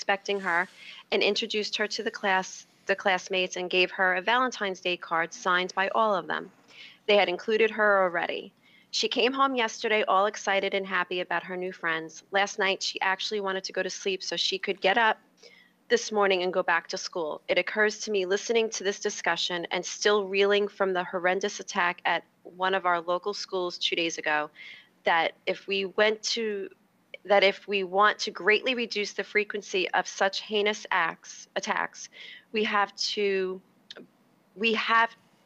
expecting her, and introduced her to the classmates, and gave her a Valentine's Day card signed by all of them. They had included her already. She came home yesterday all excited and happy about her new friends. Last night, she actually wanted to go to sleep so she could get up this morning and go back to school. It occurs to me listening to this discussion and still reeling from the horrendous attack at one of our local schools 2 days ago that if we want to greatly reduce the frequency of such heinous attacks, we have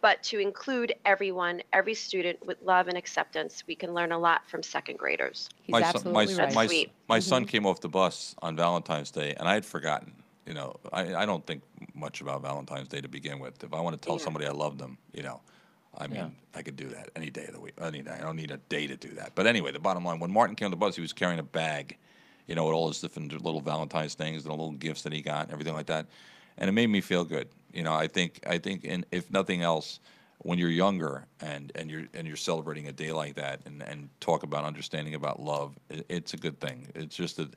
but to include everyone, every student with love and acceptance. We can learn a lot from second graders. He's absolutely right. That's sweet. My son came off the bus on Valentine's Day, and I had forgotten. You know, I don't think much about Valentine's Day to begin with. If I want to tell somebody I love them, you know, I mean, I could do that any day of the week. Any day. I don't need a day to do that. But anyway, the bottom line, when Martin came on the bus, he was carrying a bag, you know, with all his different little Valentine's things, the little gifts that he got, and everything like that. And it made me feel good. You know, I think, if nothing else, when you're younger and you're celebrating a day like that and talk about understanding about love, it's a good thing. It's just that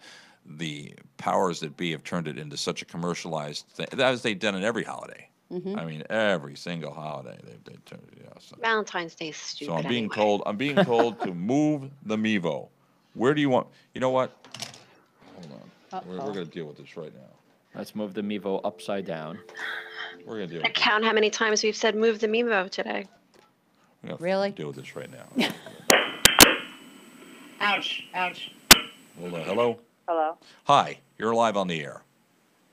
the powers that be have turned it into such a commercialized thing, as they've done in every holiday. I mean, every single holiday they've turned it. Yeah, so. Valentine's Day is stupid. So I'm being anyway. told to move the Mevo. Where do you want? You know what? Hold on. We're going to deal with this right now. Let's move the Mevo upside down. We're going to deal I with this. count how many times we've said move the Mimo today. We're gonna Really? deal with this right now. Ouch, ouch. Hold on. Hello? Hello. Hi. You're live on the air.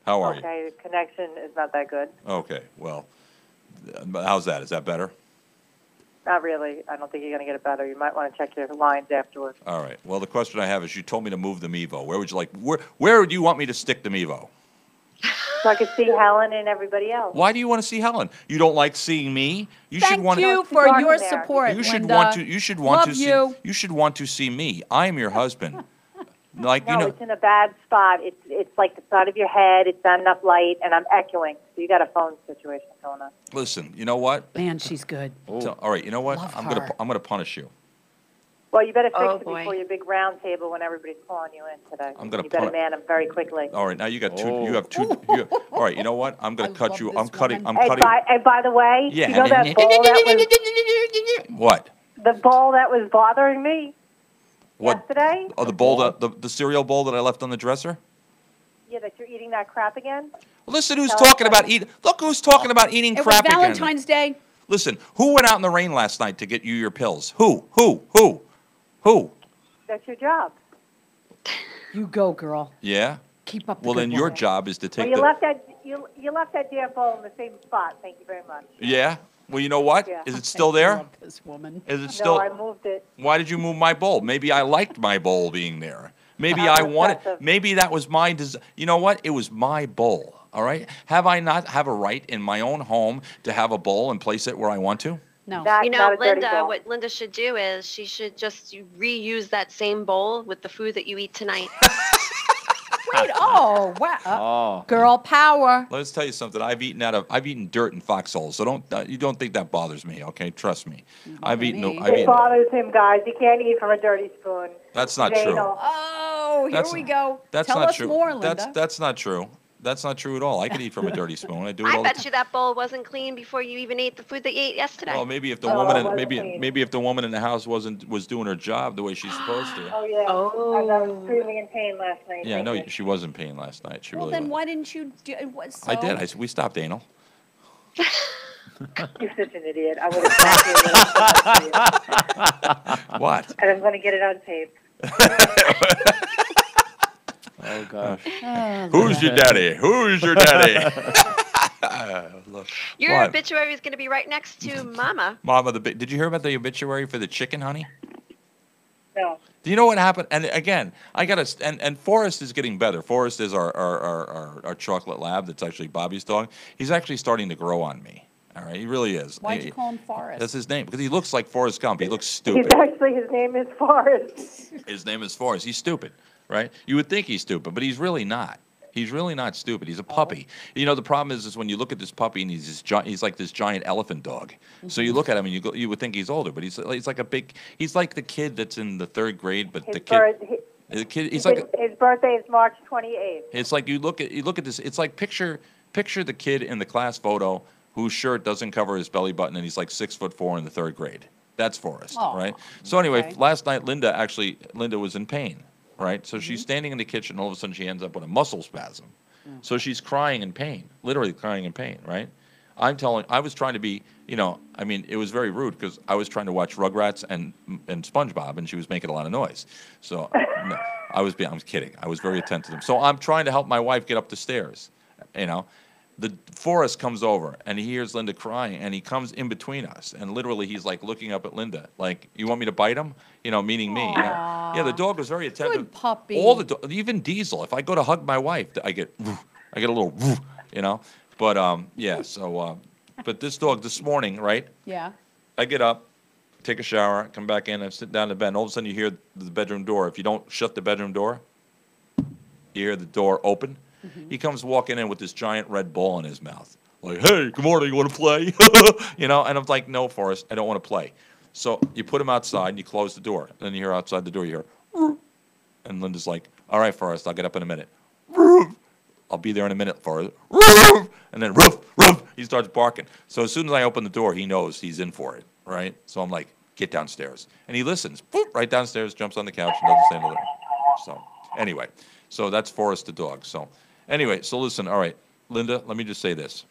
How are you? Okay, the connection is not that good. Okay. Well, how's that? Is that better? Not really. I don't think you're going to get it better. You might want to check your lines afterwards. All right. Well, the question I have is, you told me to move the Mevo. Where would you like? Where would you want me to stick the Mevo? So I could see Helen and everybody else. Why do you want to see Helen? You don't like seeing me. You should Thank want. you to for walk your in there. support, You should Linda. want to. You should want Love to see. you. You should want to see me. I am your husband. Like, No, you know. it's in a bad spot. It's like the side of your head. It's not enough light, and I'm echoing. So you got a phone situation going on. Listen. You know what? Man, she's good. All right. You know what? Love I'm her. gonna punish you. Well, you better fix Oh, it boy. before your big round table when everybody's calling you in today. I'm gonna You better put- man them very quickly. All right. Now you got two. Oh. You have two. All right. You know what? I'm gonna I cut love you. this I'm cutting. woman. I'm cutting. And by the way, Yeah. you know that bowl that was What? the bowl that was bothering me What? yesterday? Oh, the bowl that the cereal bowl that I left on the dresser. Yeah, that you're eating that crap again? Listen, who's Tell talking about everybody. eating? Look, who's talking about eating It was crap again. Valentine's Day. Listen, who went out in the rain last night to get you your pills? Who? That's your job. You go, girl. Yeah. Keep up the Well, good then your work. job is to Well, take you the. left that damn bowl in the same spot. Thank you very much. Yeah. Well, you know what? Yeah. Is it still I there? love this woman. Is it still? No, I moved it. Why did you move my bowl? Maybe I liked my bowl being there. Maybe How I wanted. impressive. Maybe that was my. You know what? It was my bowl. All right. Have I not have a right in my own home to have a bowl and place it where I want to? No. That's You know, not a dirty Linda, bowl. what Linda should do is she should just reuse that same bowl with the food that you eat tonight. Wait. Oh, wow. Oh. Girl power. Let's tell you something. I've eaten dirt in foxholes, so you don't think that bothers me, okay? Trust me. I've eaten. me. It bothers him, guys. He can't eat from a dirty spoon. That's not They true. don't- Oh, here That's- we go. That's Tell not us true. more, Linda. That's not true. That's not true at all. I could eat from a dirty spoon. I do it I all the bet time. you that bowl wasn't clean before you even ate the food that you ate yesterday. Well, maybe if the Oh, woman, it wasn't maybe clean. maybe if the woman in the house was doing her job the way she's supposed to. Oh, yeah. Oh. I was screaming in pain last night. Yeah, Thank no, you. she was in pain last night. She Well, really then was. why didn't you do what? So? I did. We stopped anal. You're such an idiot. I would have smacked you. What? And I'm going to get it on tape. Oh, gosh. Who's your daddy? Who's your daddy? Look. Your What? obituary is going to be right next to Mama. Mama, did you hear about the obituary for the chicken, honey? No. Do you know what happened? And again, and Forrest is getting better. Forrest is our chocolate lab. That's actually Bobby's dog. He's actually starting to grow on me. All right, he really is. Why'd you call him Forrest? That's his name because he looks like Forrest Gump. He looks He's stupid. actually, his name is Forrest. His name is Forrest. He's stupid, right? You would think he's stupid, but he's really not. He's really not stupid. He's a puppy. You know, the problem is when you look at this puppy and he's like this giant elephant dog. So you look at him and you would think he's older, but he's like a big. He's like the kid that's in the third grade, but His the kid. The kid, he's like, His birthday is March 28th. it's like you look at this. It's like picture the kid in the class photo whose shirt doesn't cover his belly button, and he's like 6'4" in the 3rd grade. That's Forrest, Aw, right? So anyway, okay. last night Linda was in pain, right? So she's standing in the kitchen, and all of a sudden she ends up with a muscle spasm. So she's crying in pain, literally crying in pain, right? I was trying to be, I mean, it was very rude because I was trying to watch Rugrats and SpongeBob, and she was making a lot of noise. So no, I was kidding. I was very attentive to them. So I'm trying to help my wife get up the stairs, The Forrest comes over, and he hears Linda crying, and he comes in between us, and literally he's like looking up at Linda, like, you want me to bite him? Meaning me. Yeah, the dog was very attentive. Good puppy. Even Diesel, if I go to hug my wife, I get a little, But yeah, so but this dog this morning, right? Yeah. I get up, take a shower, come back in, I sit down in the bed, and all of a sudden you hear the bedroom door. If you don't shut the bedroom door, you hear the door open. He comes walking in with this giant red ball in his mouth. Like, hey, good morning, you want to play? And I'm like, no, Forrest, I don't want to play. So you put him outside, and you close the door. And then you hear outside the door, you hear, and Linda's like, all right, Forrest, I'll get up in a minute. I'll be there in a minute, Forrest. And then, roof, he starts barking. So as soon as I open the door, he knows he's in for it, right? So I'm like, get downstairs. And he listens, right downstairs, jumps on the couch, and doesn't say another. So anyway, so that's Forrest the dog. So anyway, so listen, all right, Linda, let me just say this.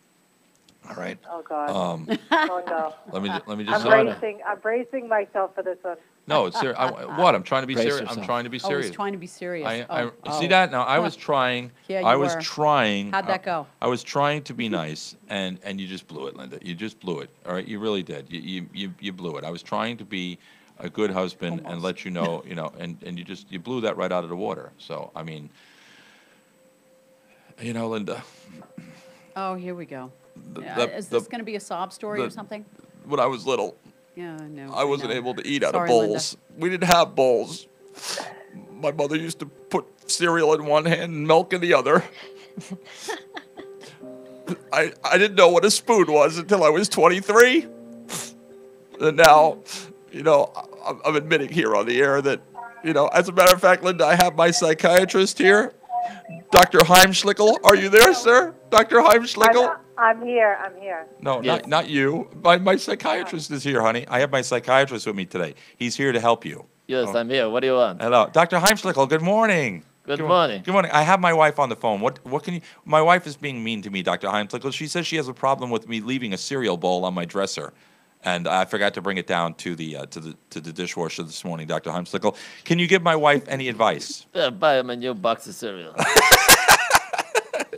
All right. Oh, God. Oh no. Let me just I'm bracing myself for this one. No, it's serious. What? I'm trying to be Brace serious. I'm yourself. trying to be Oh, serious. he's trying to be serious. See that? Now I was trying. Yeah, you I was were. trying. How'd that go? I was trying to be nice, and you just blew it, Linda. You just blew it. All right, you really did. You blew it. I was trying to be a good husband and let you know, and you blew that right out of the water. So I mean, Linda. Oh, here we go. the- Is this going to be a sob story or the- something? When I was little, Yeah, no. I wasn't know. able to eat out Sorry, of Linda. bowls. We didn't have bowls. My mother used to put cereal in one hand and milk in the other. I didn't know what a spoon was until I was 23. And now, I'm admitting here on the air that, as a matter of fact, Linda, I have my psychiatrist here, Dr. Heimschlickel. Are you there, sir? Dr. Heimschlickel? I'm here. No, Yes. not you. My psychiatrist is here, honey. I have my psychiatrist with me today. He's here to help you. Yes, I'm here. What do you want? Hello. Dr. Heimschlickel, good morning. Good morning. Good morning. I have my wife on the phone. What can you... My wife is being mean to me, Dr. Heimschlickel. She says she has a problem with me leaving a cereal bowl on my dresser. And I forgot to bring it down to the dishwasher this morning, Dr. Heimschlickel. Can you give my wife any advice? Buy him a new box of cereal.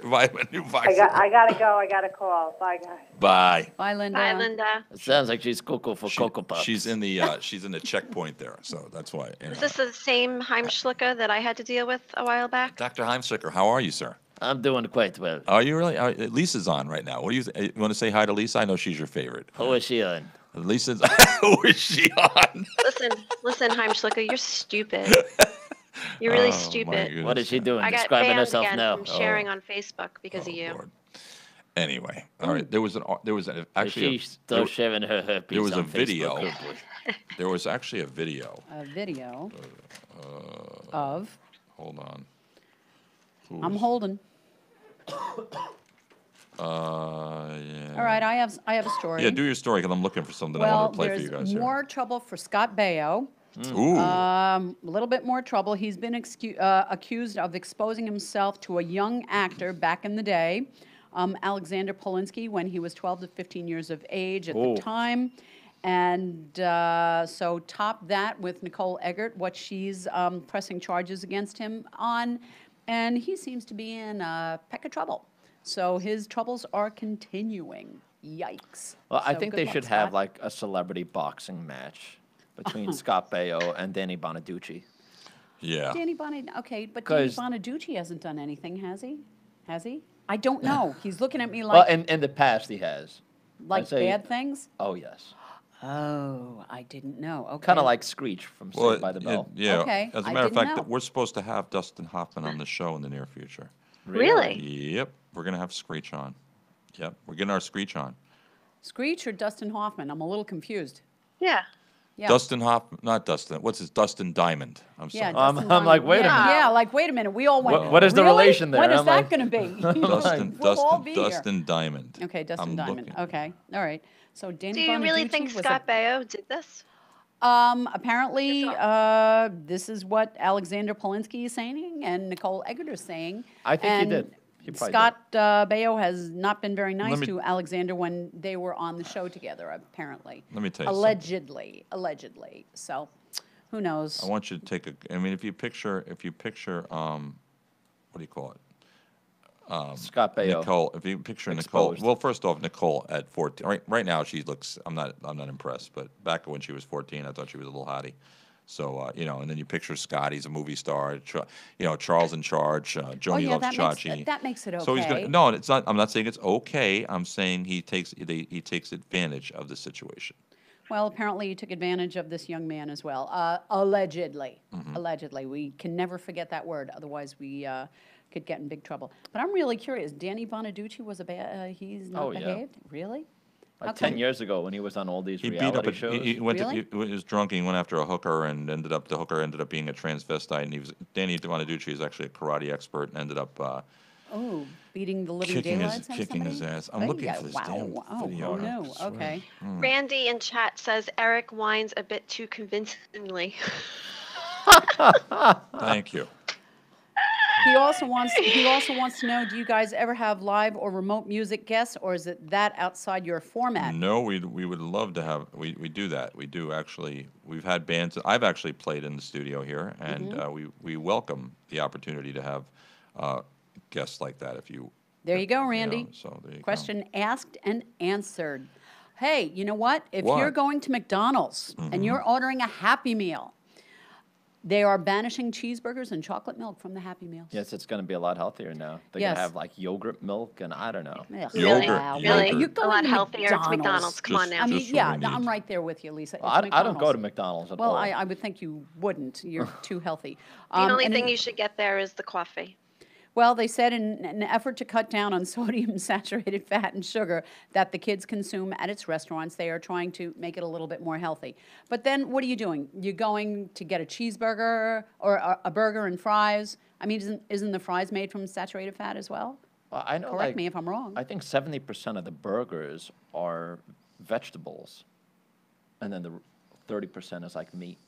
Buy him a new box. I gotta go. I gotta call. Bye, guys. Bye. Bye, Linda. Bye, Linda. It sounds like she's cuckoo for Cocoa Puffs. She's in the checkpoint there, so that's why. Is this the same Heimschlicke that I had to deal with a while back? Dr. Heimschlicker, how are you, sir? I'm doing quite well. Are you really? Lisa's on right now. What do you want to say hi to Lisa? I know she's your favorite. Who is she on? Lisa's. Who is she on? Listen, Heimschlicke, you're stupid. You're really Oh, my stupid. goodness. What is she doing? I got Describing banned herself again now. from sharing on Facebook because of Oh, you. Lord. Anyway, all right. There was actually She's still sharing her herpes there was on a video. Facebook. Oh, boy. there was actually a video. A video of. Hold on. I'm holding. Yeah. All right, I have a story. Yeah, do your story because I'm looking for something I Well, want to play for you there's guys more trouble for Scott Baio. here. Ooh. A little bit more trouble. He's been accused of exposing himself to a young actor back in the day, Alexander Polinsky, when he was 12 to 15 years of age at Oh. the time. And so top that with Nicole Eggert, what she's pressing charges against him on. And he seems to be in a peck of trouble. So his troubles are continuing. Yikes. Well, I So think good they luck, should Scott. have like a celebrity boxing match between Scott Baio and Danny Bonaducci. Yeah. Danny Bonaducci, okay, but Danny 'Cause- Bonaducci hasn't done anything, has he? Has he? I don't know. He's looking at me Well, like, in the past he has. like say- bad things? Oh, yes. Oh, I didn't know. Okay. Kind of like Screech from Saved by the Bell. Yeah. Okay, As a I matter of didn't fact, know. we're supposed to have Dustin Hoffman on the show in the near future. Really? Yep. We're gonna have Screech on. Yep. We're getting our Screech on. Screech or Dustin Hoffman? I'm a little confused. Yeah. Yeah. Dustin not Dustin, what's his, Dustin Diamond, I'm Yeah, sorry. Dustin I'm like, Diamond. wait a Yeah, minute. Yeah, like, wait a minute. We all went, What is the "Really? relation there?" When is I'm that like- going to be? We'll all be here. Dustin Diamond. Okay, Dustin I'm Diamond. looking. Okay, all right. So Do Danny you really Bonaducci think was Scott Baio did this? apparently, Yourself. this is what Alexander Polinsky is saying and Nicole Eggert is saying. I think he And did. He probably Scott Baio has not been very nice me- to Alexander when they were on the show together, apparently. Let me tell you something. Allegedly. So, who knows? I want you to take I mean, if you picture, what do you call it? Scott Baio. Nicole, if you picture Nicole, Exposed. well, first off, Nicole at 14, right now she looks, I'm not impressed, but back when she was 14, I thought she was a little hottie. So, and then you picture Scott, he's a movie star, Charles in Charge, Joni yeah, Loves that Chachi. makes- that makes it So he's okay. gonna, no, it's not, I'm not saying it's okay, I'm saying he takes advantage of the situation. Well, apparently you took advantage of this young man as well, allegedly. Mm-hmm. Allegedly. We can never forget that word, otherwise we could get in big trouble. But I'm really curious, Danny Bonaducci was he's not Oh, yeah. behaved? Really? How Like come? 10 years ago when he was on all these He beat up, reality shows. he went Really? to, he was drunk, he went after a hooker and the hooker ended up being a transvestite, and Danny Bonaducci is actually a karate expert and ended up, Oh, beating the living kicking daylights out of his somebody? ass. I'm Ay, looking yeah, for this wow, damn wow. video. Oh, I no, swear. okay. Randy in chat says Eric whines a bit too convincingly. Thank you. He also wants to know, do you guys ever have live or remote music guests, or is it that outside your format? No, we would love to have, we do that. We do actually, we've had bands, I've actually played in the studio here, and Mm-hmm. we welcome the opportunity to have guests like that if you. There you go, know, Randy. so there you go. Question asked and answered. Hey, you know what? If you're What? going to McDonald's and you're ordering a Happy Meal, they are banishing cheeseburgers and chocolate milk from the Happy Meals. Yes, it's going to be a lot healthier now. They're Yes. going to have like yogurt milk and I don't know. Ugh, Yogurt, wow, really? You're A going lot to healthier. It's McDonald's. Come on Just- now. I mean, Just what yeah, we no, I'm need. right there with you, Lisa. It's I don't go to McDonald's. McDonald's at Well, all. I would think you wouldn't. You're too healthy. The only and thing in- you should get there is the coffee. Well, they said in an effort to cut down on sodium, saturated fat, and sugar that the kids consume at its restaurants, they are trying to make it a little bit more healthy. But then what are you doing? You're going to get a cheeseburger or a burger and fries? I mean, isn't the fries made from saturated fat as well? I know, Correct like, me if I'm wrong. I think 70% of the burgers are vegetables, and then the 30% is like meat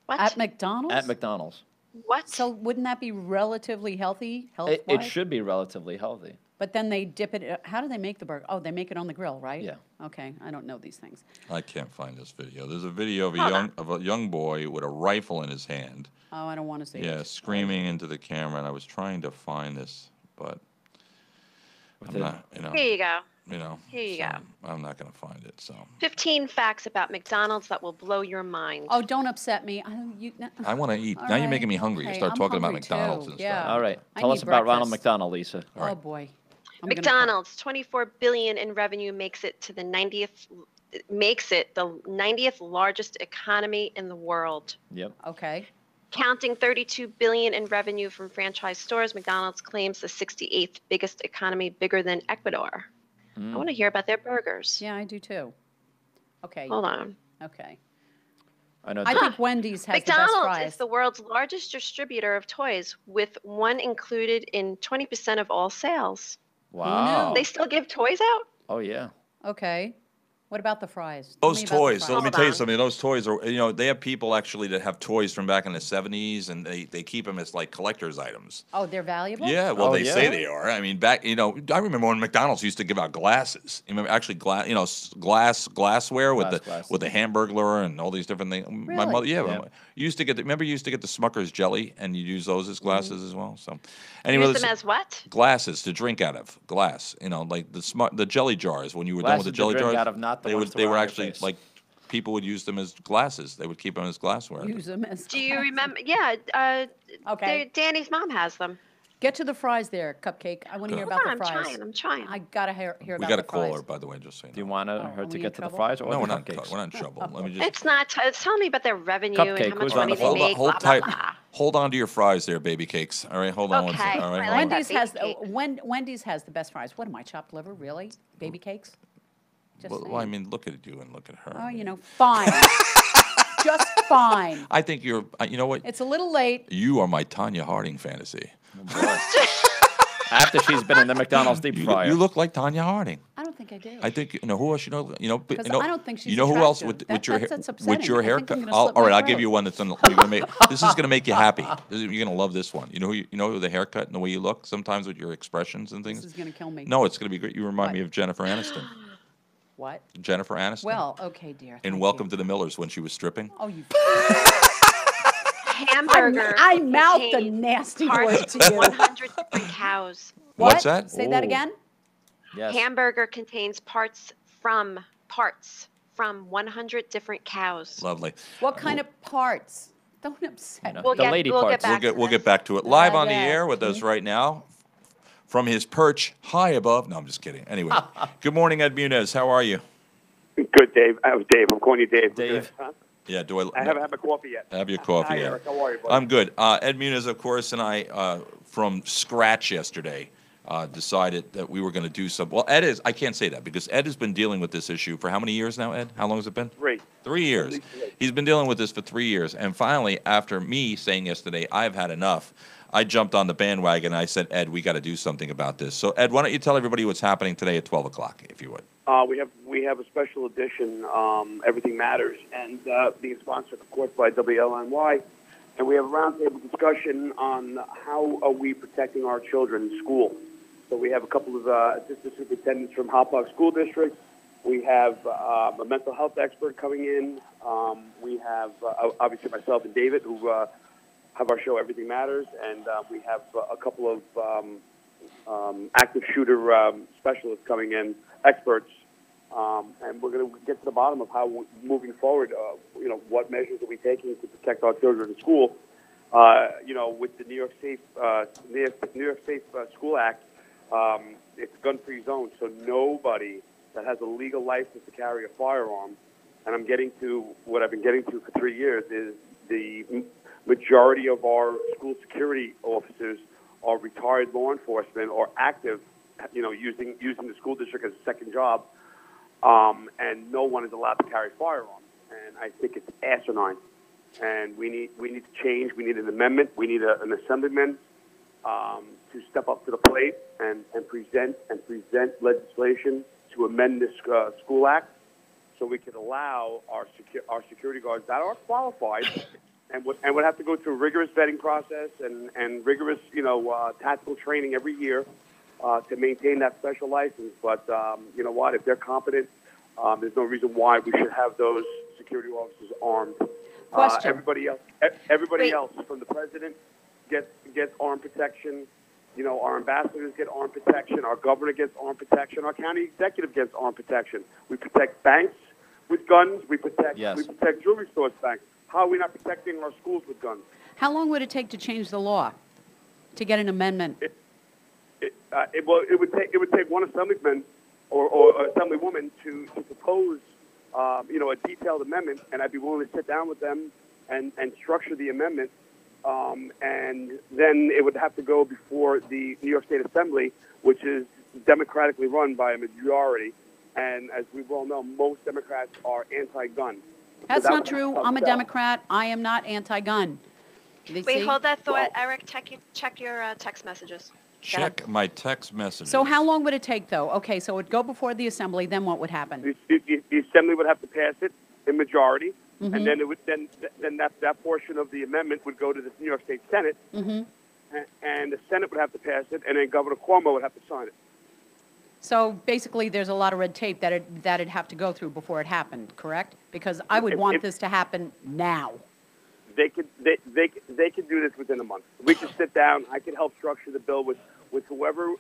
What? At McDonald's? at McDonald's. What? So wouldn't that be relatively healthy, It health-wise? should be relatively healthy. But then they dip it, how do they make the burger? Oh, they make it on the grill, right? Yeah. Okay, I don't know these things. I can't find this video. There's a video Hold of a young boy with a rifle in his hand. Oh, I don't want to see Yeah, it. screaming into the camera, and I was trying to find this, but With I'm the- not, Here you go. so Here you go. I'm not gonna find it, so. 15 facts about McDonald's that will blow your mind. Oh, don't upset me. I wanna eat. All Now you're right, making me hungry. You okay, start I'm talking about hungry McDonald's too, and yeah. stuff. All right, I tell need us about Ronald breakfast. McDonald, Lisa. Oh, boy. I'm gonna McDonald's, 24 billion in revenue makes it the 90th largest economy in the world. Yep. Okay. Counting 32 billion in revenue from franchise stores, McDonald's claims the 68th biggest economy, bigger than Ecuador. I want to hear about their burgers. Yeah, I do too. Okay. Hold on. Okay. I know. I that- think Wendy's has the best McDonald's fries. is the world's largest distributor of toys, with one included in 20% of all sales. Wow. They still give toys out? Oh yeah. Okay. What about the fries? Tell Those me about the toys, so let me fries. tell you Hold on. something, those toys are, they have people actually that have toys from back in the 70s, and they keep them as like collector's items. Oh, they're valuable? Yeah, well, Oh, they say yeah. they are. I mean, I remember when McDonald's used to give out glasses. You remember actually glassware with Glasses. the Hamburglar and all these different things. My Really? mother, yeah, Yeah. you used to get the Smucker's jelly, and you use those as glasses as well. So, anyway, Use them listen, as what? glasses to drink out of, glass. Like the jelly jars when you were done with the Glasses to jelly drink jars. out of, not the ones to they wear were on your actually face. like people would use them as glasses. They would keep them as glassware. Use them as Do you glasses. remember? Yeah, Okay. Danny's mom has them. Get to the fries there, Cupcake. I want to hear Hold about on, the I'm fries. trying. I gotta hear We about got the a caller, fries. by the way, just saying. Do you want are her we to in get to the trouble? fries or No, the we're not. cupcakes? We're not in trouble. Let me just. It's not. It's telling me about their revenue and Cupcake, how much who's on money the they phone? make. Hold blah, tight. blah, blah. Hold on to your fries there, baby cakes. All right, hold on one Okay, second. All right, I hold like on. that. Wendy's has baby cake. Wendy's has the best fries. What am I, chopped liver? Really? Baby cakes? Just Well, I saying. mean, look at you and look at her. Oh, fine. just fine. I think you're, you know what? It's a little late. You are my Tanya Harding fantasy. After she's been in the McDonald's deep You, fryer. you look like Tanya Harding. I don't think I do. I think, who else you know? Because you know, I don't think she's You know who else attractive. with your That's with upsetting. your I think I'm haircut? gonna All slit my right, I'll throat. give you one that's you're gonna make. This is gonna make you happy. You're gonna love this one. You know the haircut and the way you look sometimes with your expressions and things. This is going to kill me. No, it's gonna be great. You remind What? me of Jennifer Aniston. What? Jennifer Aniston. Well, okay, dear. in thank Welcome you. to the Millers when she was stripping. Oh, you. Hamburger. I mouthed a contains nasty parts word to from you. 100 different cows. What? What's that? Say that Ooh. again. Yes. Hamburger contains parts from 100 different cows. Lovely. What kind of parts? Don't upset No. me. The lady we'll parts. get back to We'll get this. back to it. Live on the yeah. air with us right now from his perch high above. No, I'm just kidding. Anyway, good morning, Ed Munez. How are you? Good, Dave. Dave. I'm calling you Dave. Dave. Huh? Yeah, do I? I haven't had my coffee yet. Have your coffee. Hi, yeah. Eric. How are you, buddy? I'm good. Ed Munez, of course, and I, from scratch yesterday, decided that we were going to do some. Well, I can't say that because Ed has been dealing with this issue for how many years now, Ed? How long has it been? 3. 3 years. least 3. He's been dealing with this for 3 years. And finally, after me saying yesterday, I've had enough, I jumped on the bandwagon and I said, Ed, we got to do something about this. So, Ed, why don't you tell everybody what's happening today at 12 o'clock, if you would? We have a special edition, Everything Matters, and being sponsored, of course, by WLNY. And we have a roundtable discussion on how are we protecting our children in school. So we have a couple of assistant superintendents from Hauppauge School District. We have a mental health expert coming in. We have, obviously, myself and David, who have our show Everything Matters. And we have a couple of active shooter specialists coming in, experts. And we're going to get to the bottom of how, moving forward, what measures are we taking to protect our children in school. With the New York Safe School Act, it's a gun-free zone, so nobody that has a legal license to carry a firearm, and I'm getting to what I've been getting to for 3 years, is the majority of our school security officers are retired law enforcement or active, using the school district as a second job, and no one is allowed to carry a firearm. And I think it's asinine. And we need to change. We need an amendment. We need an assemblyman to step up to the plate and present legislation to amend this school act, so we can allow our security guards that are qualified and would have to go through a rigorous vetting process and rigorous tactical training every year to maintain that special license. But you know what? If they're competent, there's no reason why we should have those security officers armed. Question. Everybody else, from the president, gets armed protection. Our ambassadors get armed protection. Our governor gets armed protection. Our county executive gets armed protection. We protect banks with guns. We protect jewelry stores, banks. How are we not protecting our schools with guns? How long would it take to change the law, to get an amendment? It would take one assemblyman or assemblywoman to propose a detailed amendment, and I'd be willing to sit down with them and structure the amendment. And then it would have to go before the New York State Assembly, which is democratically run by a majority. And as we well know, most Democrats are anti-gun. That's So that not would true. help I'm a out. Democrat. I am not anti-gun. You Wait, see? hold that thought, Well- Eric. Check your text messages. Check my text messages. So how long would it take, though? Okay, so it would go before the assembly, then what would happen? The Assembly would have to pass it in majority, Mm-hmm. and then it would then that portion of the amendment would go to the New York State Senate, Mm-hmm. and the Senate would have to pass it, and then Governor Cuomo would have to sign it. So basically, there's a lot of red tape that'd have to go through before it happened, correct? Because I would want this to happen now. They could do this within a month. We could sit down. I could help structure the bill with whoever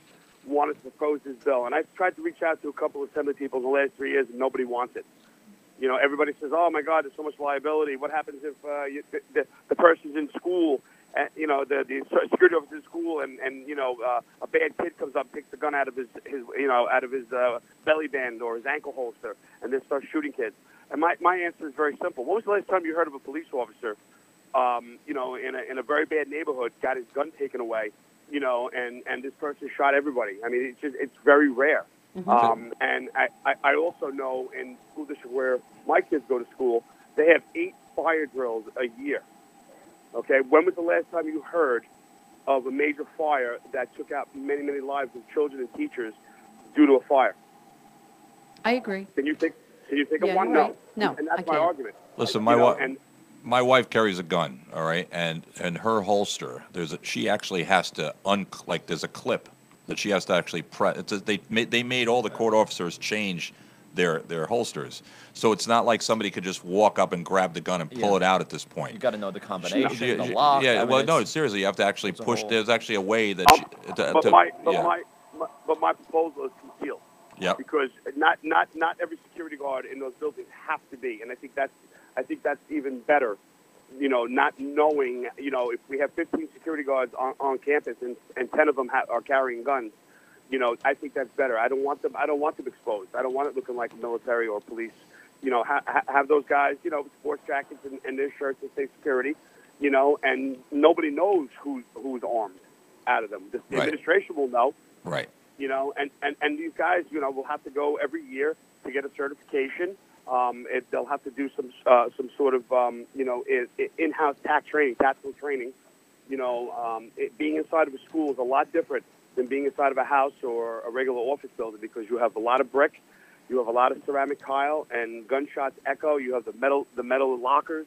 wanted to propose this bill. And I've tried to reach out to a couple of Assembly people in the last 3 years, and nobody wants it. Everybody says, "Oh my God, there's so much liability. What happens if the person's in school, the security officer in school, and a bad kid comes up, and takes the gun out of his belly band or his ankle holster, and then starts shooting kids?" And my answer is very simple. When was the last time you heard of a police officer, in a very bad neighborhood, got his gun taken away, and this person shot everybody? I mean, it's very rare. And I also know in school district where my kids go to school, they have 8 fire drills a year. Okay, when was the last time you heard of a major fire that took out many, many lives of children and teachers due to a fire? I agree. Can you think Yeah, of one? you're No. right. No, And I that's my can't. argument. Listen, You know, and my wife carries a gun, all right, and her holster, she actually has to like there's a clip that she has to actually press. They made all the court officers change their holsters, so it's not like somebody could just walk up and grab the gun and pull Yeah. it out at this point. You got to know the combination, the lock. Yeah, I mean, well, no, it's- seriously, you have to actually it's a push. whole- There's actually a way that but my proposal is concealed. Yeah. Because not every security guard in those buildings have to be, and I think that's even better. You know, not knowing, you know, if we have 15 security guards on campus and 10 of them are carrying guns, you know, I think that's better. I don't want them exposed. I don't want it looking like military or police. You know, have those guys, you know, with sports jackets and their shirts that say security, you know, and nobody knows who's armed out of them. The Right. administration will know. Right. You know, and these guys, you know, will have to go every year to get a certification. They'll have to do some sort of, you know, in-house tactical training. You know, being inside of a school is a lot different than being inside of a house or a regular office building because you have a lot of brick, you have a lot of ceramic tile, and gunshots echo. You have the metal lockers,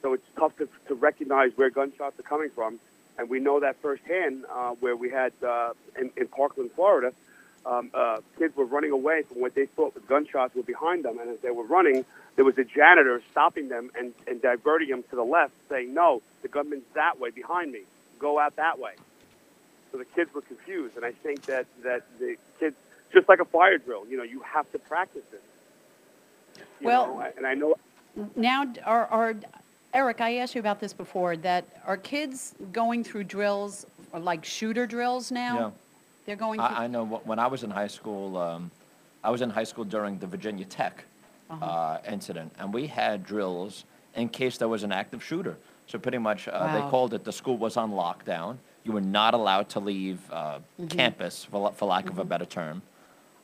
so it's tough to recognize where gunshots are coming from. And we know that firsthand where we had in Parkland, Florida, kids were running away from what they thought the gunshots were behind them. And as they were running, there was a janitor stopping them and diverting them to the left, saying, no, the gunman's that way behind me. Go out that way. So the kids were confused. And I think that the kids, just like a fire drill, you know, you have to practice it. You know, and I know. Now, Eric, I asked you about this before, that are kids going through drills, like shooter drills now? Yeah. They're going through... I know when I was in high school, during the Virginia Tech incident, and we had drills in case there was an active shooter. So pretty much they Wow. called it the school was on lockdown. You were not allowed to leave campus, for lack of a better term.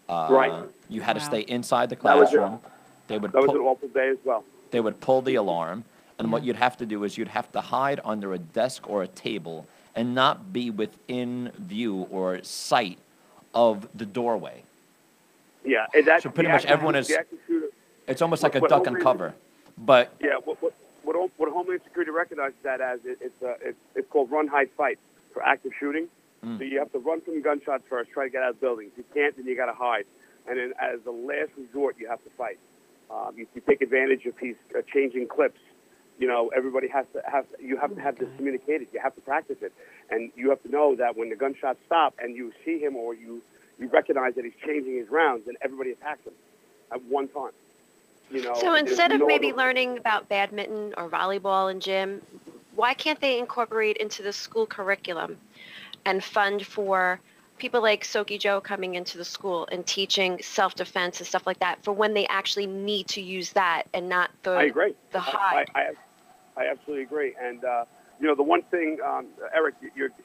Right. You had to Wow. stay inside the That was classroom. They would That was pull- an awful day as well. they would pull the alarm, and what you'd have to do is you'd have to hide under a desk or a table and not be within view or sight of the doorway. Yeah, and that. So pretty the much active- everyone is- the active shooter- It's almost like a What duck and Homeland- cover. But Yeah, what Homeland Security recognizes that as, it's called run, hide, fight for active shooting. So you have to run from gunshots first, try to get out of buildings. If you can't, then you got to hide. And then as a last resort, you have to fight. You take advantage of changing clips. You know, everybody you have to have this communicated. You have to practice it. And you have to know that when the gunshots stop and you see him or you recognize that he's changing his rounds, then everybody attacks him at one time. You know, So there's instead of no maybe other- learning about badminton or volleyball in gym, why can't they incorporate into the school curriculum and fund for people like Soki Joe coming into the school and teaching self-defense and stuff like that for when they actually need to use that and not I agree. the hide? I absolutely agree. And you know, the one thing, Eric,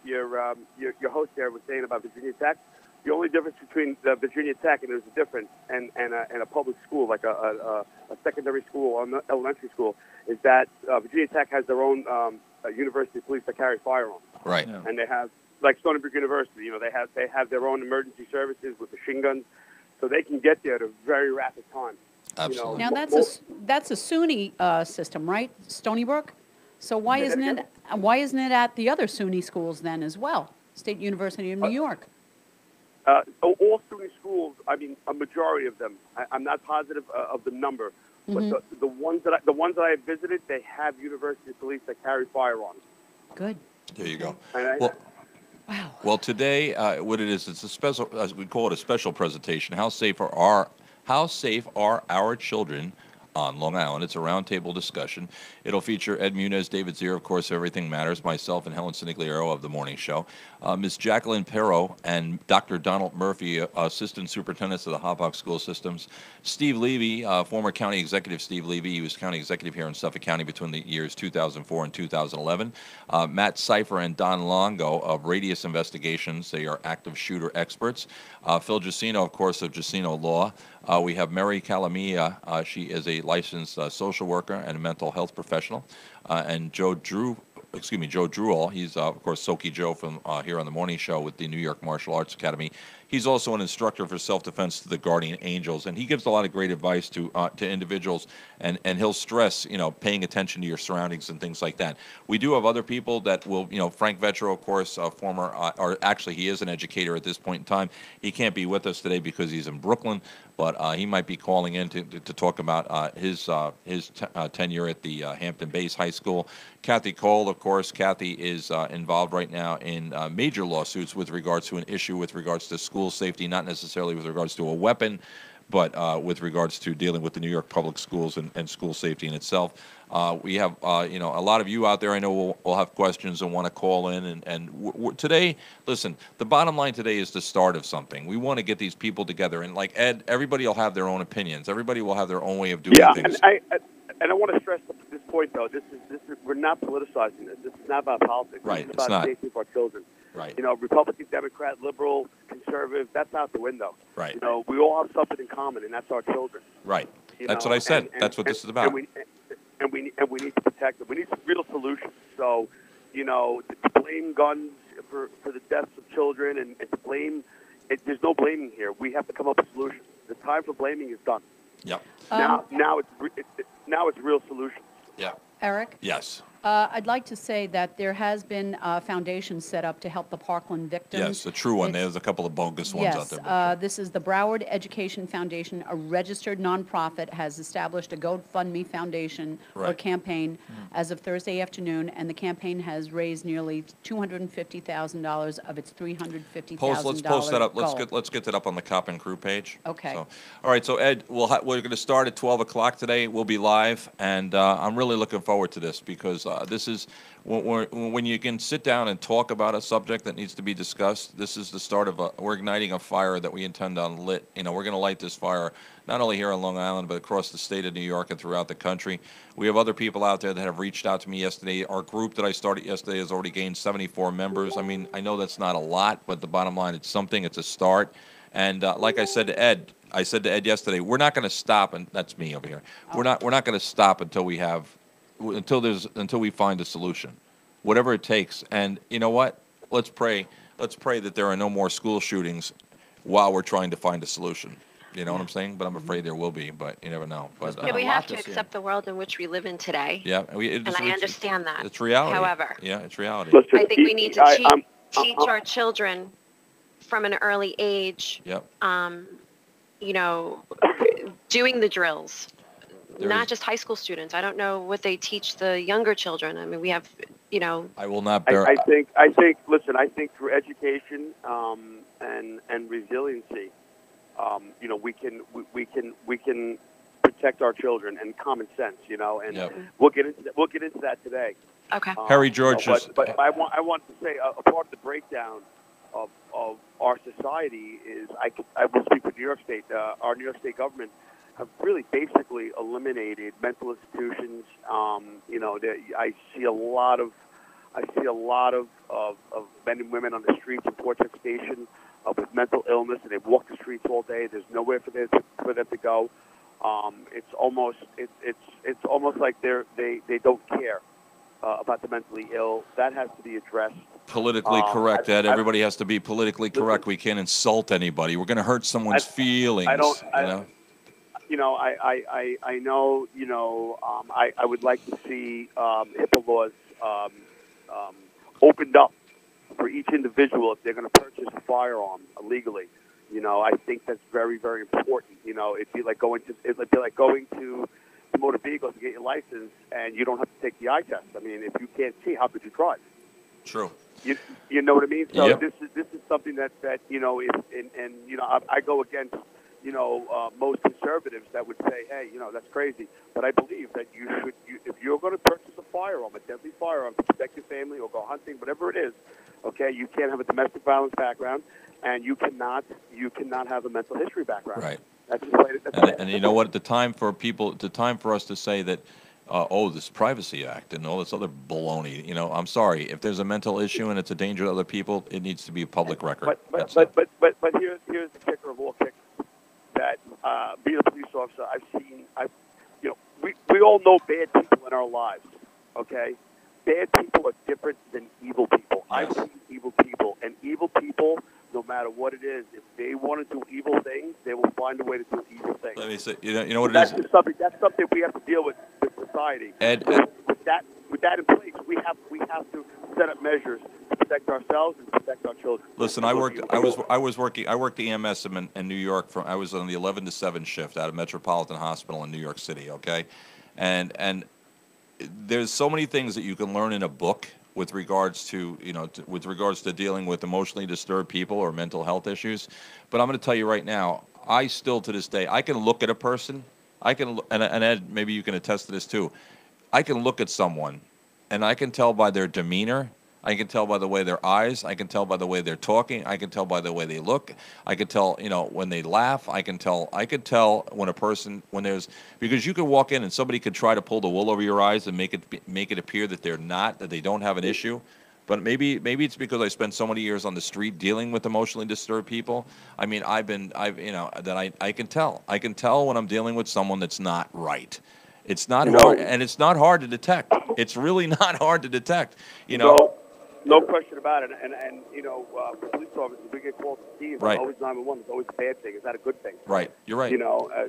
your host there was saying about Virginia Tech. The only difference between the Virginia Tech and there's a difference and a public school like a secondary school or an elementary school is that Virginia Tech has their own university police that carry firearms, Right. Yeah. and they have like Stony Brook University. You know, they have their own emergency services with machine guns, so they can get there at a very rapid time. Absolutely. Now, that's a SUNY system, right? Stony Brook? So why Say that isn't it at the other SUNY schools then as well? State University of New York. All SUNY schools, I mean, a majority of them. I'm not positive of the number, but the ones that I have visited, they have university police that carry firearms. Good. There you go. And Well, Wow. well, today, what it is, it's a special, as we call it, a special presentation. How safe are our children on Long Island? It's a roundtable discussion. It'll feature Ed Muniz, David Zier, of course, Everything Matters, myself, and Helen Sinigliero of the morning show. Ms. Jacqueline Perro and Dr. Donald Murphy, Assistant Superintendents of the Hoppock School Systems. Steve Levy, former County Executive Steve Levy. He was County Executive here in Suffolk County between the years 2004 and 2011. Matt Seifer and Don Longo of Radius Investigations. They are active shooter experts. Phil Giacino, of course, of Giacino Law. We have Mary Calamia. She is a licensed social worker and a mental health professional. And Joe Druell, he's, of course, Soki Joe from here on the morning show with the New York Martial Arts Academy. He's also an instructor for self-defense to the Guardian Angels, and he gives a lot of great advice to individuals, and he'll stress, paying attention to your surroundings and things like that. We do have other people that will, Frank Vetro, of course, former, or actually he is an educator at this point in time. He can't be with us today because he's in Brooklyn, but he might be calling in to talk about his tenure at the Hampton Bays High School. Kathy Cole, of course, Kathy is involved right now in major lawsuits with regards to an issue with regards to school safety, not necessarily with regards to a weapon, but with regards to dealing with the New York public schools and school safety in itself. We have, a lot of you out there I know will have questions and want to call in. And today, listen, the bottom line today is the start of something. We want to get these people together. And like Ed, everybody will have their own opinions. Everybody will have their own way of doing things. And I want to stress this point, though. This is we're not politicizing this. This is not about politics. Right, This is it's about not. safety of our children. Right. Republican, Democrat, liberal, conservative, that's out the window. Right. We all have something in common, and that's our children. Right. That's what I said. That's what this is about. And we need to protect them. We need some real solutions. So, to blame guns for the deaths of children and to blame, there's no blaming here. We have to come up with solutions. The time for blaming is done. Yep. Now it's real solutions. Yeah. Eric? Yes. I'd like to say that there has been a foundation set up to help the Parkland victims. Yes, a true one. It's- There's a couple of bogus ones out Yes, there. but- this is the Broward Education Foundation, a registered nonprofit, has established a GoFundMe foundation or Right. campaign as of Thursday afternoon, and the campaign has raised nearly $250,000 of its $350,000 Let's post that up. goal. Let's get that up on the Cop and Crew page. Okay. So, all right. So Ed, we're going to start at 12 o'clock today. We'll be live, and I'm really looking forward to this because this is when you can sit down and talk about a subject that needs to be discussed. This is the start of we're igniting a fire that we intend on lit. We're going to light this fire not only here on Long Island but across the state of New York and throughout the country. We have other people out there that have reached out to me yesterday. Our group that I started yesterday has already gained 74 members. I mean, I know that's not a lot, but the bottom line, it's something. It's a start. And like I said to Ed, yesterday, we're not going to stop, and that's me over here. We're not going to stop until we find a solution, whatever it takes. And you know what? Let's pray that there are no more school shootings while we're trying to find a solution. You know what I'm saying? But I'm afraid there will be, but you never know. But Yeah, we a lot have to this year. accept the world in which we live in today. yeah, And I understand that. It's reality. However, Yeah, it's reality. I think we need to teach our children from an early age, Yep. doing the drills. There Not is- just high school students. I don't know what they teach the younger children. I mean, we have, I will not bear. I think. Listen, I think through education and resiliency, we can protect our children and common sense. And Yep. we'll get into that today. okay. Harry George just- But I want to say a part of the breakdown of our society is I will speak for New York State. Our New York State government have really basically eliminated mental institutions. I see a lot of men and women on the streets in Portrait Station with mental illness, and they walk the streets all day. There's nowhere for them to go. It's almost like they don't care about the mentally ill. That has to be addressed. Politically correct, Ed. Everybody has to be politically Listen, correct. We can't insult anybody. We're going to hurt someone's feelings. I don't. you know? I know. I would like to see HIPAA laws opened up for each individual if they're going to purchase a firearm legally. I think that's very, very important. It'd be like going to the motor vehicle to get your license, and you don't have to take the eye test. I mean, if you can't see, how could you drive? True. You know what I mean? So Yep. this is something that I go against most conservatives that would say, hey, that's crazy. But I believe that if you're going to purchase a firearm, a deadly firearm to protect your family or go hunting, whatever it is, okay, you can't have a domestic violence background, and you cannot have a mental history background. Right. That's just plain, And you know what? The time for us to say that, this Privacy Act and all this other baloney. I'm sorry. If there's a mental issue and it's a danger to other people, it needs to be a public record. But here's the kicker of all kickers. That being a police officer, I've seen we all know bad people in our lives, okay? Bad people are different than evil people. I've seen evil people, and evil people, no matter what it is, if they want to do evil things, they will find a way to do evil things. Let me say, you know what it That's is? just something. That's something we have to deal with society. Ed, So with that in place, we have to set up measures to protect ourselves and protect our children. Listen, I worked EMS in New York. I was on the 11 to 7 shift out of Metropolitan Hospital in New York City. Okay, and there's so many things that you can learn in a book with regards to dealing with emotionally disturbed people or mental health issues. But I'm going to tell you right now, I still to this day I can look at a person. And Ed, maybe you can attest to this too. I can look at someone, and I can tell by their demeanor. I can tell by the way their eyes. I can tell by the way they're talking. I can tell by the way they look. I can tell, when they laugh. I can tell when a person, because you could walk in and somebody could try to pull the wool over your eyes and make it appear that that they don't have an issue. But maybe it's because I spent so many years on the street dealing with emotionally disturbed people. I mean, I can tell. I can tell when I'm dealing with someone that's not right. It's not hard, and it's not hard to detect. It's really not hard to detect. No question about it. And police officers, we get calls to Steve. Right. Always 911. It's always a bad thing. It's not a good thing. Right. You're right.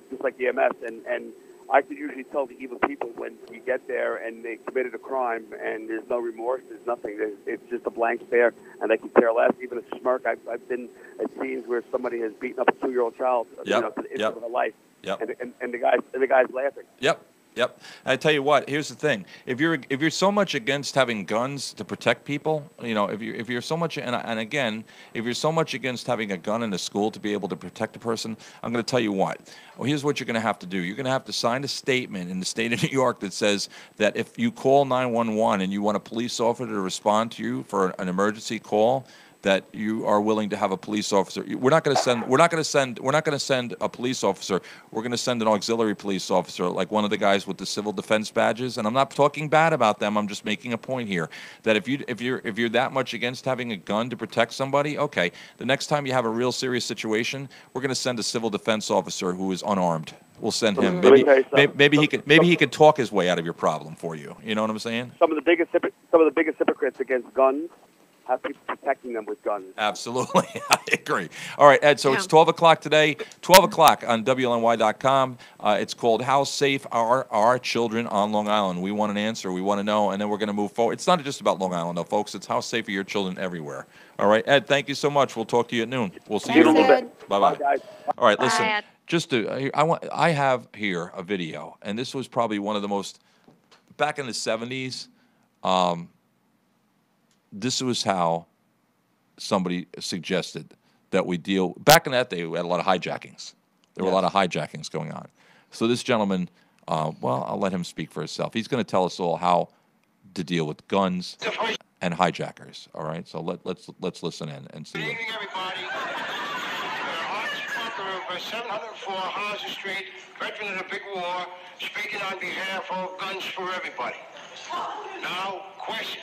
Just like EMS. And I can usually tell the evil people when you get there and they committed a crime and there's no remorse, there's nothing. It's just a blank stare, and they can care less, even a smirk. I've been at scenes where somebody has beaten up a 2-year-old child, to the end of her life, and the guy's laughing. Yep. I tell you what. Here's the thing: if you're so much against having guns to protect people, if you're so much, and again, if you're so much against having a gun in a school to be able to protect a person, I'm going to tell you what. Well, here's what you're going to have to do. You're going to have to sign a statement in the state of New York that says that if you call 911 and you want a police officer to respond to you for an emergency call, that you are willing to have a police officer. We're not going to send a police officer. We're going to send an auxiliary police officer, like one of the guys with the civil defense badges. And I'm not talking bad about them. I'm just making a point here that if you're that much against having a gun to protect somebody, okay, the next time you have a real serious situation, we're going to send a civil defense officer who is unarmed. We'll send him. Maybe he could talk his way out of your problem for you. You know what I'm saying? Some of the biggest hypocrites against guns have people protecting them with guns. Absolutely. I agree. All right, Ed, so it's 12 o'clock today, 12 o'clock on WLNY.com. It's called How Safe Are Our Children on Long Island? We want an answer. We want to know, and then we're going to move forward. It's not just about Long Island, though, folks. It's how safe are your children everywhere. All right, Ed, thank you so much. We'll talk to you at noon. We'll see you in a little bit. Bye-bye. Bye, guys. All right, listen. Bye, Ed. I have here a video, and this was probably one of the most, back in the 70s, this was how somebody suggested that we deal. Back in that day, we had a lot of hijackings. There were a lot of hijackings going on. So this gentleman, well, I'll let him speak for himself. He's going to tell us all how to deal with guns and hijackers. All right, so let's listen in and see. Good evening, everybody. Archie Bunker of 704 Houser Street, veteran of the big war, speaking on behalf of Guns for Everybody. Now, question.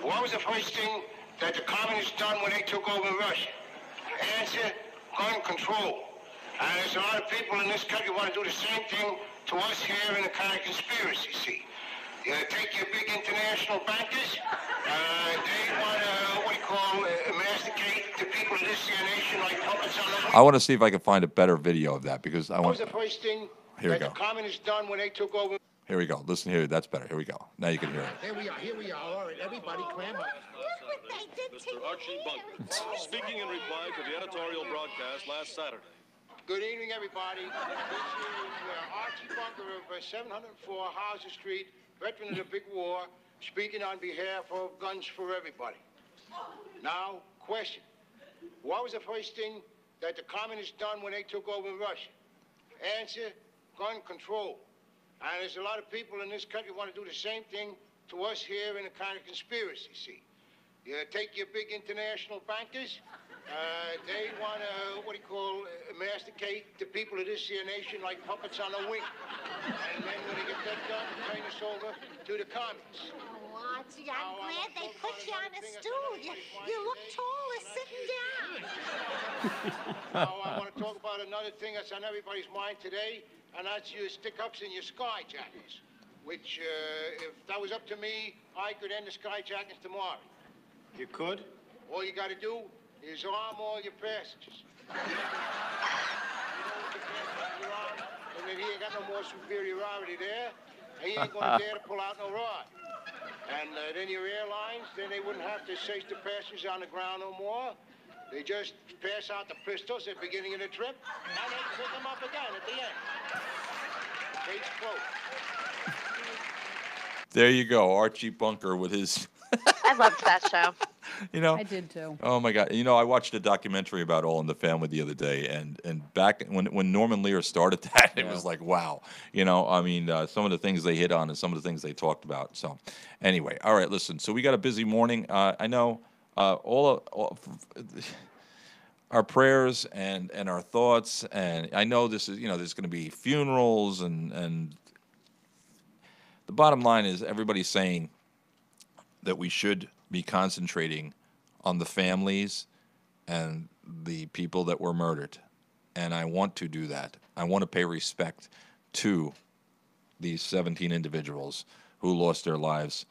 What was the first thing that the communists done when they took over Russia? Answer, gun control. And there's a lot of people in this country want to do the same thing to us here in the kind of conspiracy, see. You take your big international bankers, they want to, masticate the people of this here nation like puppets on the... I want to see if I can find a better video of that, because I want... What was the first thing Here we that go. the communists done when they took over... Here we go. Listen here. That's better. Here we go. Now you can hear it. Here we are. All right, everybody clam up. Mr. Archie Bunker, speaking in reply to the editorial broadcast last Saturday. Good evening, everybody. This is Archie Bunker of 704 Houser Street, veteran of the big war, speaking on behalf of Guns for Everybody. Now, question. What was the first thing that the communists done when they took over Russia? Answer, gun control. And there's a lot of people in this country want to do the same thing to us here in a kind of conspiracy, see. You take your big international bankers, they want to, masticate the people of this here nation like puppets on a wing. And then when they get that done, turn us over to the communists. Oh, Archie, I'm glad they put you on a stool. You look taller sitting down. Now, I want to talk about another thing that's on everybody's mind today, and that's your stick-ups and your skyjackers. Which, if that was up to me, I could end the skyjackers tomorrow. You could? All you got to do is arm all your passengers. And then he ain't got no more superiority there. He ain't gonna dare to pull out no rod. And then your airlines, then they wouldn't have to chase the passengers on the ground no more. They just pass out the pistols at the beginning of the trip, and they pick them up again at the end. Case closed. There you go, Archie Bunker with his, I loved that show. you know. I did too. Oh my God! You know, I watched a documentary about All in the Family the other day, and back when Norman Lear started that, it was like, wow. You know, I mean, some of the things they hit on and some of the things they talked about. So, anyway, all right, listen. So we got a busy morning. I know our prayers and our thoughts, and I know this is, you know, there's going to be funerals, and the bottom line is everybody's saying that we should be concentrating on the families and the people that were murdered. And I want to do that. I want to pay respect to these 17 individuals who lost their lives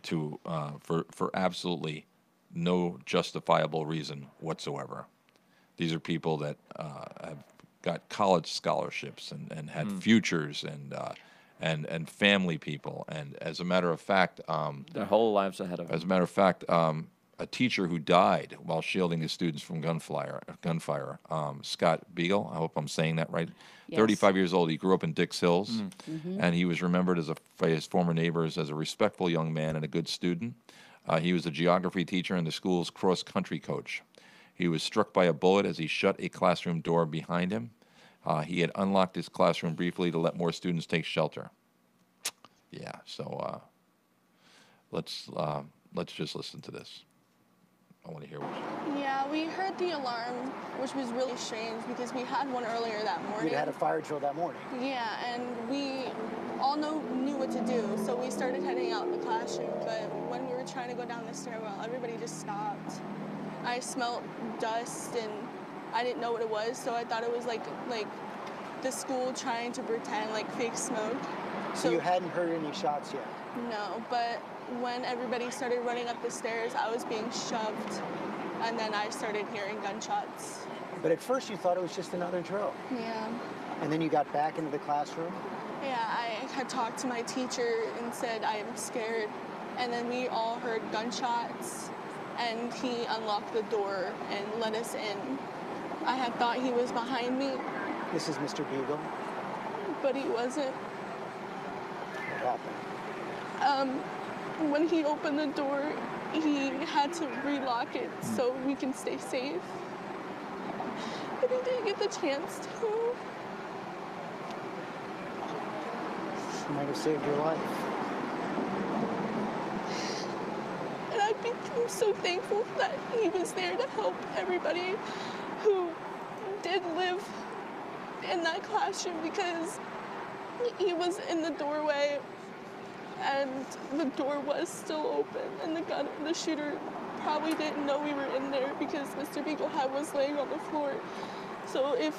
to for absolutely no justifiable reason whatsoever. These are people that have got college scholarships and had futures and family people. And as a matter of fact, Their whole lives ahead of them. as a matter of fact, a teacher who died while shielding his students from gunfire, Scott Beagle, I hope I'm saying that right, Yes. 35 years old. He grew up in Dix Hills, and he was remembered by his former neighbors as a respectful young man and a good student. He was a geography teacher and the school's cross-country coach. He was struck by a bullet as he shut a classroom door behind him. He had unlocked his classroom briefly to let more students take shelter. Yeah, so let's just listen to this. I want to hear what you... Yeah, we heard the alarm, which was really strange because we had one earlier that morning. You'd had a fire drill that morning. Yeah, and we all knew what to do, so we started heading out in the classroom. But when we were trying to go down the stairwell, everybody just stopped. I smelled dust, and I didn't know what it was, so I thought it was like the school trying to pretend like fake smoke. So you hadn't heard any shots yet? No, but when everybody started running up the stairs, I was being shoved, and then I started hearing gunshots. But at first you thought it was just another drill. Yeah. And then you got back into the classroom? Yeah, I had talked to my teacher and said I am scared, and then we all heard gunshots, and he unlocked the door and let us in. I had thought he was behind me. This is Mr. Beagle? But he wasn't. What happened? When he opened the door, he had to relock it so we can stay safe. But he didn't get the chance to. He might have saved your life. And I'm so thankful that he was there to help everybody who did live in that classroom, because he was in the doorway and the door was still open, and the shooter probably didn't know we were in there because Mr. Beagle was laying on the floor. So if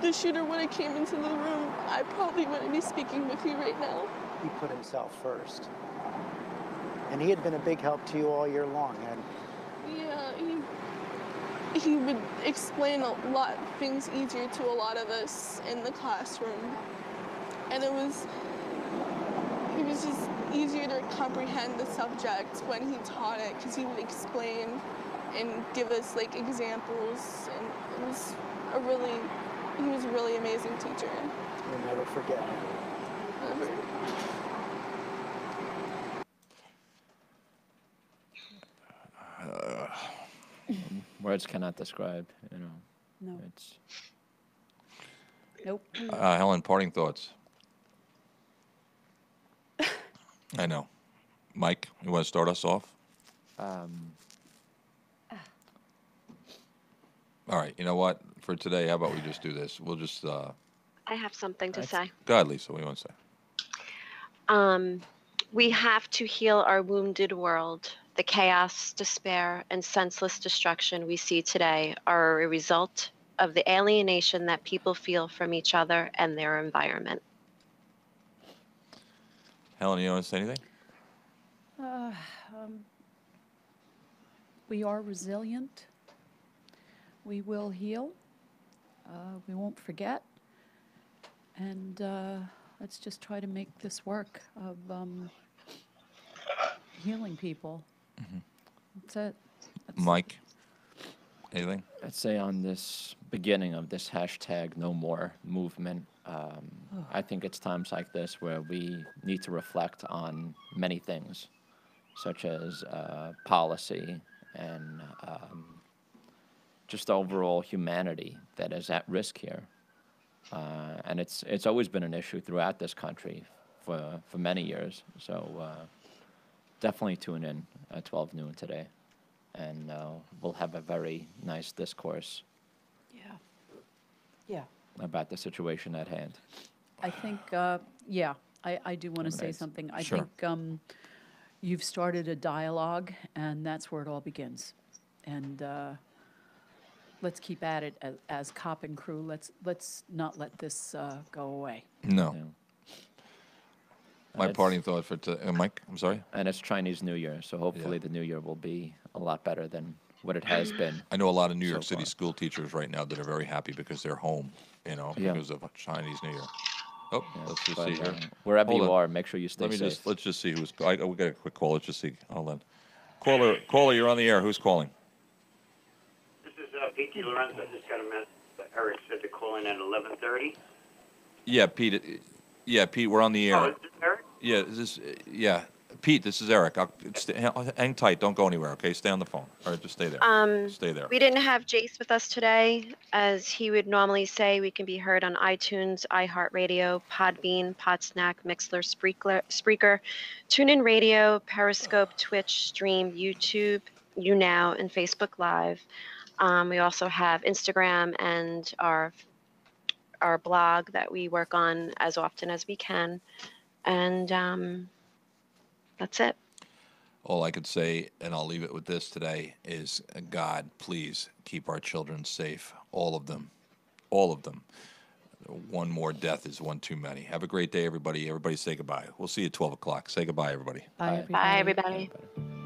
the shooter would have came into the room, I probably wouldn't be speaking with you right now. He put himself first. And he had been a big help to you all year long, and Yeah, he would explain a lot things easier to a lot of us in the classroom. And it was just easier to comprehend the subject when he taught it, because he would explain and give us like examples, and he was a really amazing teacher. you'll never forget him. Never. Words cannot describe, you know. No. It's Nope. Helen, parting thoughts. I know. Mike, you want to start us off? All right. You know what? For today, how about we just do this? We'll just. I have something to say. Go ahead, Lisa. What do you want to say? We have to heal our wounded world. The chaos, despair, and senseless destruction we see today are a result of the alienation that people feel from each other and their environment. Helen, you want to say anything? We are resilient. We will heal. We won't forget. And let's just try to make this work of healing people. That's it. Mike, anything? I'd say on this beginning of this hashtag no more movement, I think it's times like this where we need to reflect on many things, such as policy and just overall humanity that is at risk here. And it's always been an issue throughout this country for many years. So definitely tune in at 12 noon today, and we'll have a very nice discourse Yeah. about the situation at hand. I think, I do want to say Nice. something. I Sure. think you've started a dialogue, and that's where it all begins. And let's keep at it as cop and crew. Let's not let this go away. No. Yeah. My It's- parting thought for Mike, I'm sorry. And it's Chinese New Year, so hopefully the New Year will be a lot better than what it has been. I know a lot of New So York City far. school teachers right now that are very happy because they're home, Yeah. because of Chinese New Year. Oh, let's just But, see here. wherever Hold you on. are, make sure you stay Let's safe. just see who's, we got a quick call, let's just see, hold on. Caller, you're on the air, who's calling? This is Pete DiLorenzo. I just got a message that Eric said to call in at 11:30. Yeah, Pete, we're on the air. Oh, is this Eric? Pete, this is Eric. Hang tight, don't go anywhere, okay? Stay on the phone, all right, just stay there. Stay there. We didn't have Jace with us today. As he would normally say, we can be heard on iTunes, iHeartRadio, Podbean, Podsnack, Mixler, Spreaker, TuneIn Radio, Periscope, Twitch, Stream, YouTube, YouNow, and Facebook Live. We also have Instagram and our blog that we work on as often as we can. And that's it. All I could say, and I'll leave it with this today, is God, please keep our children safe. All of them. All of them. One more death is one too many. Have a great day, everybody. Everybody say goodbye. We'll see you at 12 o'clock. Say goodbye, everybody. Bye, Bye, everybody. everybody.